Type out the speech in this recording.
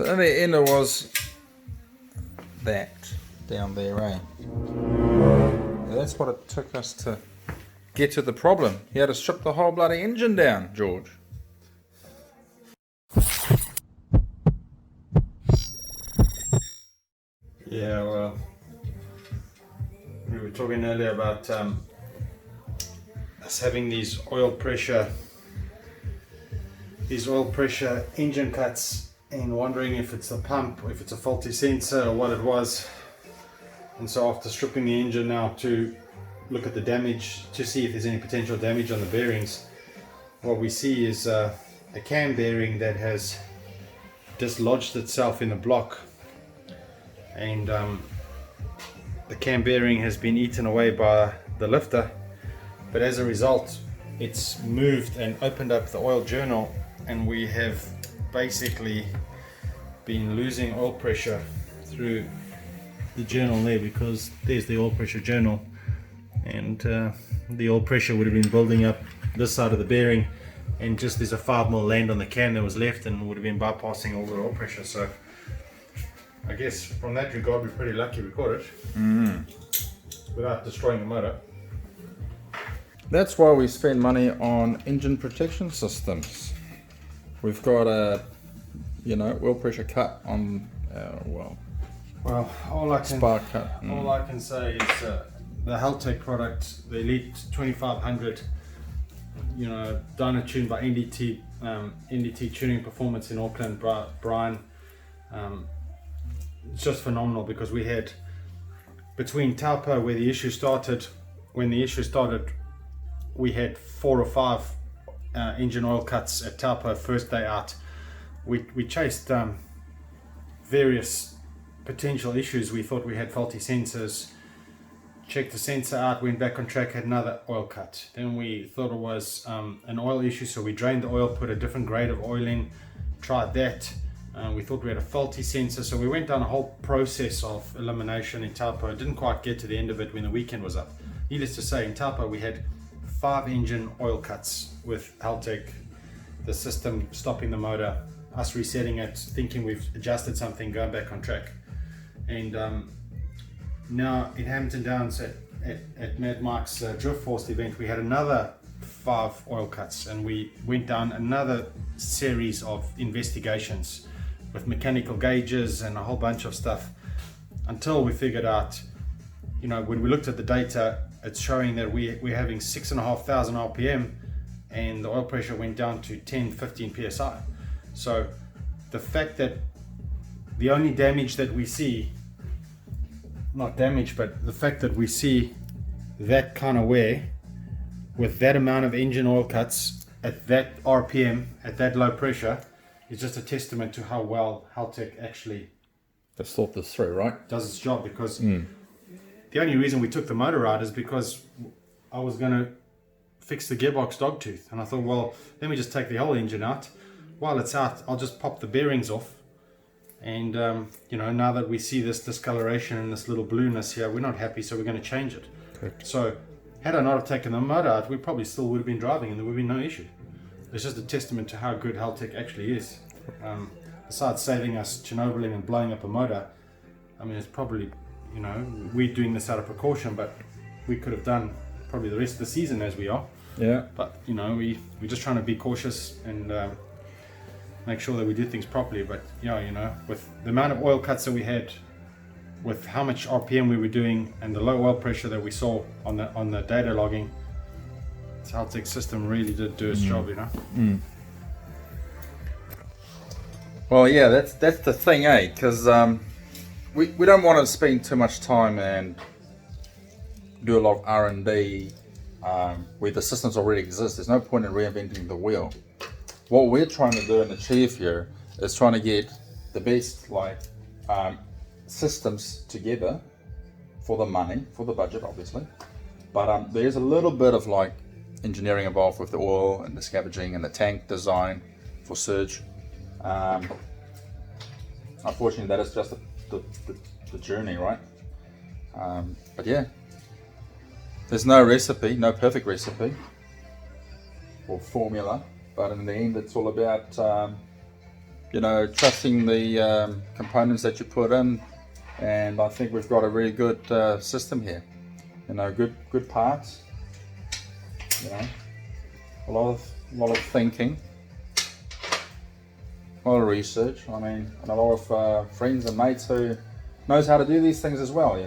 So in the end it was that down there, eh? Yeah, that's what it took us to get to the problem. You had to strip the whole bloody engine down, George. Yeah, well, we were talking earlier about us having these oil pressure engine cuts, and wondering if it's the pump, if it's a faulty sensor or what it was. And so after stripping the engine now to look at the damage, to see if there's any potential damage on the bearings, what we see is a cam bearing that has dislodged itself in the block, and the cam bearing has been eaten away by the lifter, but as a result it's moved and opened up the oil journal, and we have basically been losing oil pressure through the journal there, because there's the oil pressure journal, and the oil pressure would have been building up this side of the bearing, and just there's a 5mm land on the cam that was left and would have been bypassing all the oil pressure. So I guess from that regard we're pretty lucky we caught it without destroying the motor. That's why we spend money on engine protection systems. We've got a, oil pressure cut on Well, all I can say is the Haltech product, the Elite 2500, dyno tuned by NDT Tuning Performance in Auckland, Brian. It's just phenomenal, because we had, between Taupo when the issue started, we had 4 or 5 engine oil cuts at Taupo first day out. We chased various potential issues. We thought we had faulty sensors, checked the sensor out, went back on track, had another oil cut. Then we thought it was an oil issue, so we drained the oil, put a different grade of oil in, tried that. We thought we had a faulty sensor, so we went down a whole process of elimination in Taupo. Didn't quite get to the end of it when the weekend was up. Needless to say, in Taupo we had 5 engine oil cuts with Haltech, the system stopping the motor, us resetting it, thinking we've adjusted something, going back on track. And now in Hamilton Downs at Mad Mike's Drift Force event, we had another 5 oil cuts, and we went down another series of investigations with mechanical gauges and a whole bunch of stuff, until we figured out, when we looked at the data, it's showing that we're having 6,500 RPM, and the oil pressure went down to 10-15 psi. So the fact that the only damage that we see, not damage, but the fact that we see that kind of wear with that amount of engine oil cuts at that RPM, at that low pressure, is just a testament to how well Haltech actually Let's thought this through, right? does its job. Because the only reason we took the motor out is because I was going to fix the gearbox dogtooth, and I thought, well, let me just take the whole engine out. While it's out, I'll just pop the bearings off, and now that we see this discoloration and this little blueness here, we're not happy, so we're going to change it. Correct. So had I not have taken the motor out, we probably still would have been driving and there would be no issue. It's just a testament to how good Haltech actually is. Besides saving us Chernobyling and blowing up a motor, I mean, it's probably, we're doing this out of precaution, but we could have done probably the rest of the season as we are. Yeah. But, we're just trying to be cautious and make sure that we do things properly. But, with the amount of oil cuts that we had, with how much RPM we were doing, and the low oil pressure that we saw on the data logging, the Haltech system really did do its job, Well, yeah, that's the thing, eh? Because we don't want to spend too much time and do a lot of R&D where the systems already exist. There's no point in reinventing the wheel. What we're trying to do and achieve here is trying to get the best systems together for the money, for the budget, obviously. But there's a little bit of engineering involved with the oil and the scavenging and the tank design for surge. Unfortunately, that is just the journey, right? But yeah, there's no recipe, no perfect recipe or formula, but in the end it's all about trusting the components that you put in, and I think we've got a really good system here. Good parts. A lot of thinking, a lot of research. And a lot of friends and mates who knows how to do these things as well.